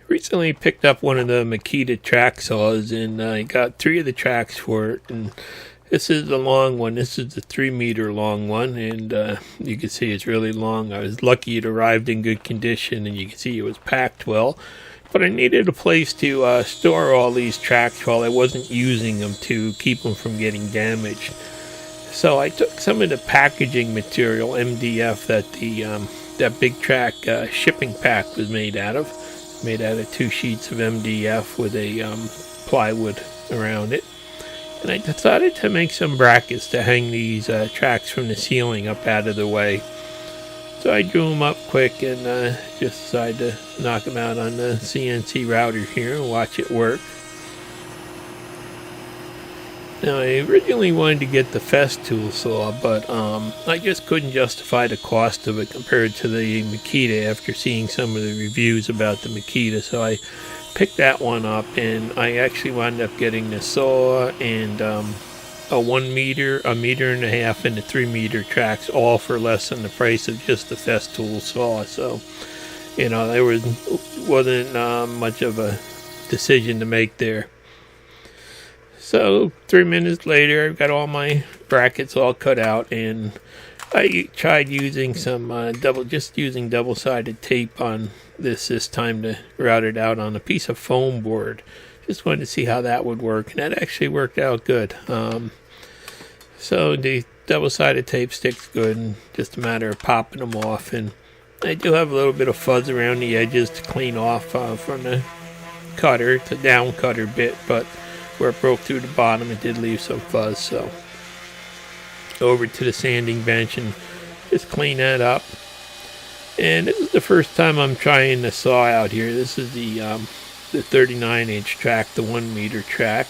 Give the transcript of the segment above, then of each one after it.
Recently picked up one of the Makita track saws, and I got 3 of the tracks for it. And this is the long one. This is the 3-meter long one, and you can see it's really long. I was lucky it arrived in good condition, and you can see it was packed well. But I needed a place to store all these tracks while I wasn't using them to keep them from getting damaged. So I took some of the packaging material, MDF, that that big track shipping pack was made out of 2 sheets of MDF with a plywood around it. And I decided to make some brackets to hang these tracks from the ceiling up out of the way. So I drew them up quick and just decided to knock them out on the CNC router here and watch it work. Now, I originally wanted to get the Festool saw, but I just couldn't justify the cost of it compared to the Makita after seeing some of the reviews about the Makita. So I picked that one up, and I actually wound up getting the saw and a 1 meter, a meter and a half, and the 3-meter tracks, all for less than the price of just the Festool saw. So, you know, there wasn't much of a decision to make there. So 3 minutes later, I've got all my brackets all cut out, and I tried using some double-sided tape on this time to route it out on a piece of foam board. Just wanted to see how that would work, and that actually worked out good. So the double-sided tape sticks good, and just a matter of popping them off. And I do have a little bit of fuzz around the edges to clean off from the cutter. It's a down cutter bit, but where it broke through the bottom, it did leave some fuzz. So over to the sanding bench and just clean that up. And this is the first time I'm trying the saw out here. This is the 39-inch track, the 1-meter track.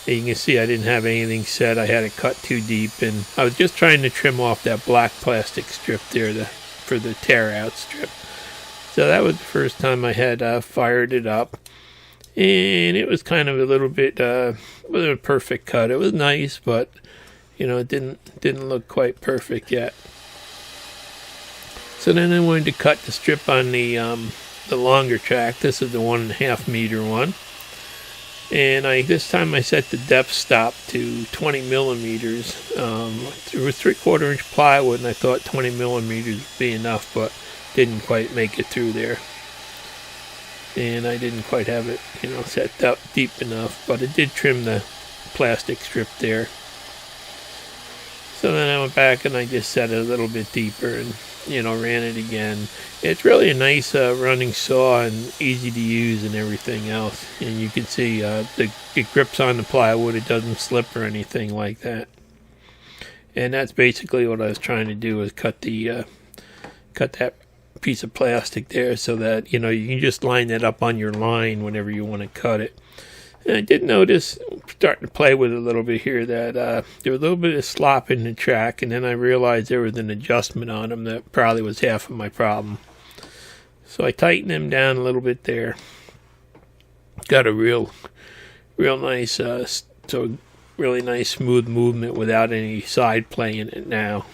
And you can see I didn't have anything set. I had it cut too deep, and I was just trying to trim off that black plastic strip there for the tear out strip. So that was the first time I had fired it up. And it was kind of a little bit wasn't a perfect cut. It was nice, but you know, it didn't look quite perfect yet. So then I wanted to cut the strip on the longer track. This is the 1.5 meter one, and this time I set the depth stop to 20 millimeters. It was 3/4 inch plywood, and I thought 20 millimeters would be enough, but didn't quite make it through there. And I didn't quite have it, you know, set up deep enough, but it did trim the plastic strip there. So then I went back and I just set it a little bit deeper and, you know, ran it again. It's really a nice running saw and easy to use and everything else. And you can see it grips on the plywood. It doesn't slip or anything like that. And that's basically what I was trying to do, is cut that piece of plastic there so that, you know, you can just line that up on your line whenever you want to cut it. And I did notice, starting to play with it a little bit here, that there was a little bit of slop in the track, and then I realized there was an adjustment on them that probably was half of my problem. So I tightened them down a little bit there. Got a real nice, really nice smooth movement without any side play in it now.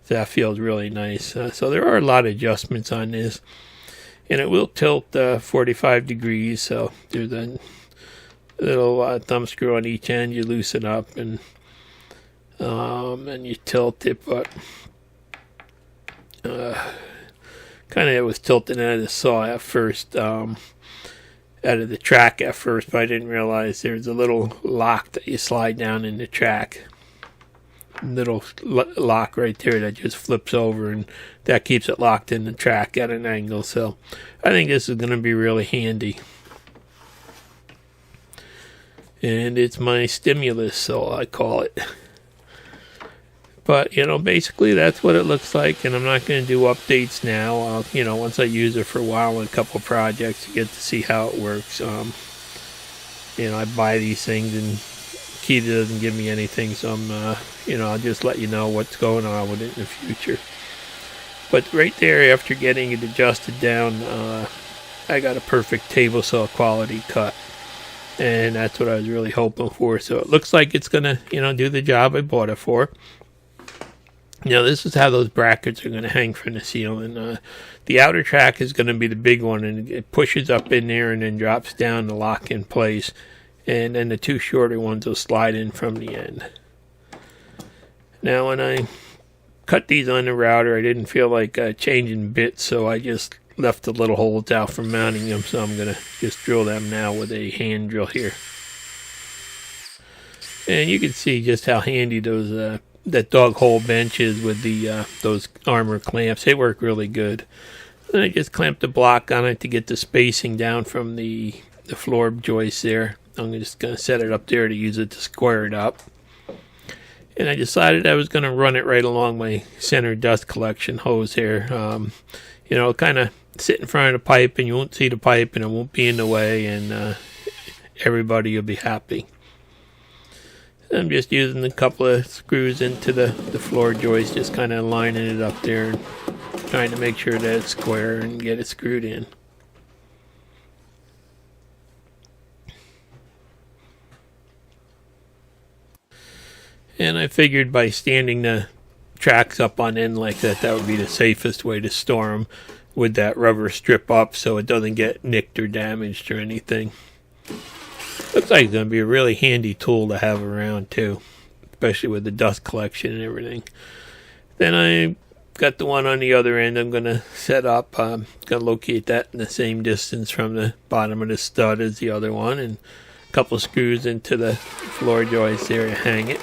That feels really nice. So there are a lot of adjustments on this, and it will tilt 45 degrees. So there's a little thumb screw on each end. You loosen up and you tilt it, but kind of it was tilting out of the saw at first, out of the track at first, but I didn't realize there's a little lock that you slide down in the track. Little lock right there that just flips over, and that keeps it locked in the track at an angle. So I think this is going to be really handy. And it's my stimulus saw, I call it. But, you know, basically that's what it looks like, and I'm not going to do updates now. You know, once I use it for a while in a couple of projects, you get to see how it works. You know, I buy these things and Makita doesn't give me anything, so you know, I'll just let you know what's going on with it in the future. But right there, after getting it adjusted down, I got a perfect table saw quality cut, and that's what I was really hoping for. So it looks like it's gonna, you know, do the job I bought it for. Now this is how those brackets are going to hang from the ceiling. The outer track is going to be the big one, and it pushes up in there and then drops down to lock in place. And then the two shorter ones will slide in from the end. Now when I cut these on the router, I didn't feel like changing bits, so I just left the little holes out for mounting them. So I'm going to just drill them now with a hand drill here. And you can see just how handy those that dog hole bench is with the those armor clamps. They work really good. And I just clamped the block on it to get the spacing down from the floor joist there. I'm just going to set it up there to use it to square it up. And I decided I was going to run it right along my center dust collection hose here. You know, kind of sit in front of the pipe, and you won't see the pipe, and it won't be in the way, and everybody will be happy. I'm just using a couple of screws into the floor joist, just kind of lining it up there and trying to make sure that it's square and get it screwed in. And I figured by standing the tracks up on end like that, that would be the safest way to store them, with that rubber strip up so it doesn't get nicked or damaged or anything. Looks like it's going to be a really handy tool to have around too, especially with the dust collection and everything. Then I got the one on the other end I'm going to set up. I'm going to locate that in the same distance from the bottom of the stud as the other one, and a couple screws into the floor joist there to hang it.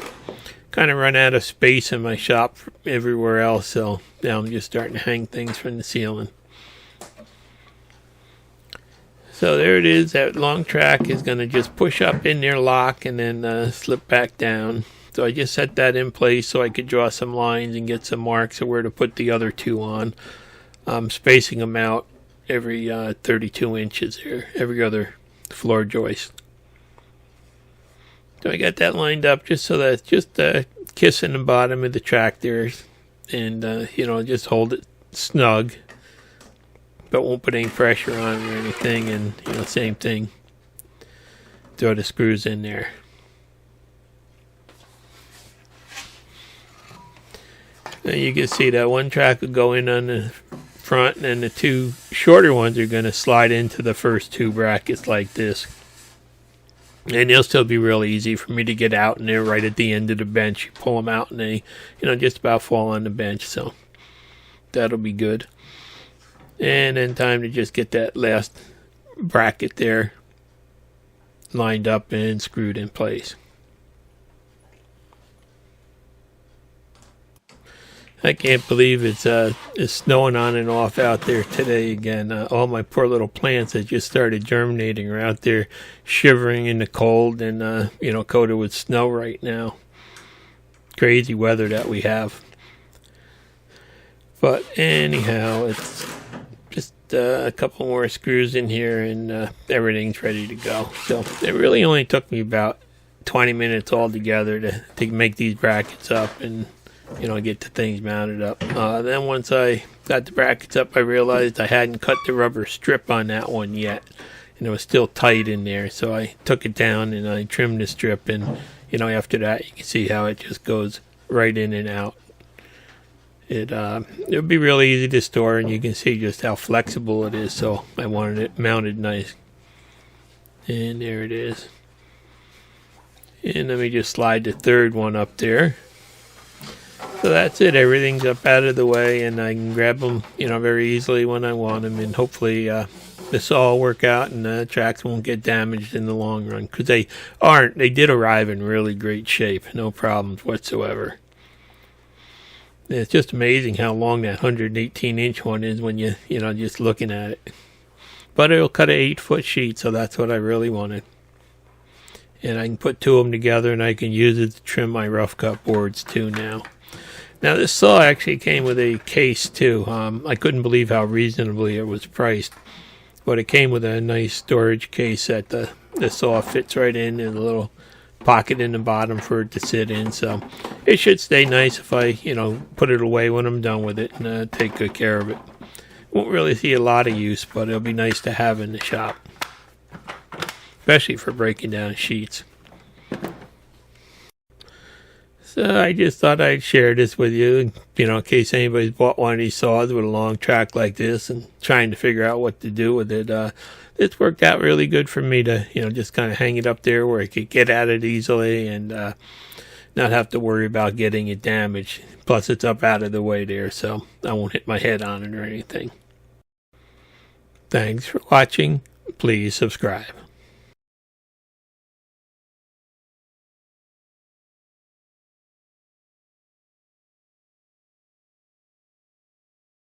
Kind of run out of space in my shop everywhere else, so now I'm just starting to hang things from the ceiling. So there it is. That long track is going to just push up in there, lock, and then slip back down. So I just set that in place so I could draw some lines and get some marks of where to put the other two on. I'm spacing them out every 32 inches here, every other floor joist. So I got that lined up just so that it's just kissing the bottom of the track there, and you know, just hold it snug, but won't put any pressure on it or anything. And you know, same thing, throw the screws in there. Now you can see that one track will go in on the front, and then the two shorter ones are going to slide into the first two brackets like this. And they'll still be really easy for me to get out, and they're right at the end of the bench. You pull them out and they, you know, just about fall on the bench, so that'll be good. And then time to just get that last bracket there lined up and screwed in place. I can't believe it's snowing on and off out there today again. All my poor little plants that just started germinating are out there shivering in the cold and, you know, coated with snow right now. Crazy weather that we have. But anyhow, it's just a couple more screws in here and everything's ready to go. So it really only took me about 20 minutes altogether to make these brackets up and, you know, get the things mounted up. Then once I got the brackets up, I realized I hadn't cut the rubber strip on that one yet, and it was still tight in there. So I took it down and I trimmed the strip, and you know, after that, you can see how it just goes right in and out. It'll be really easy to store, and you can see just how flexible it is. So I wanted it mounted nice, and there it is. And let me just slide the third one up there. So that's it. Everything's up out of the way, and I can grab them, you know, very easily when I want them. And hopefully this will all work out, and the tracks won't get damaged in the long run, because they aren't. They did arrive in really great shape, no problems whatsoever. It's just amazing how long that 118-inch one is when you know, just looking at it. But it'll cut an 8-foot sheet, so that's what I really wanted. And I can put two of them together, and I can use it to trim my rough cut boards too now. Now this saw actually came with a case too. I couldn't believe how reasonably it was priced. But it came with a nice storage case that the saw fits right in, and a little pocket in the bottom for it to sit in. So it should stay nice if I, you know, put it away when I'm done with it and take good care of it. Won't really see a lot of use, but it'll be nice to have in the shop, especially for breaking down sheets. So I just thought I'd share this with you, in case anybody's bought one of these saws with a long track like this and trying to figure out what to do with it. It's worked out really good for me to, just kind of hang it up there where I could get at it easily and not have to worry about getting it damaged. Plus, it's up out of the way there, so I won't hit my head on it or anything. Thanks for watching. Please subscribe.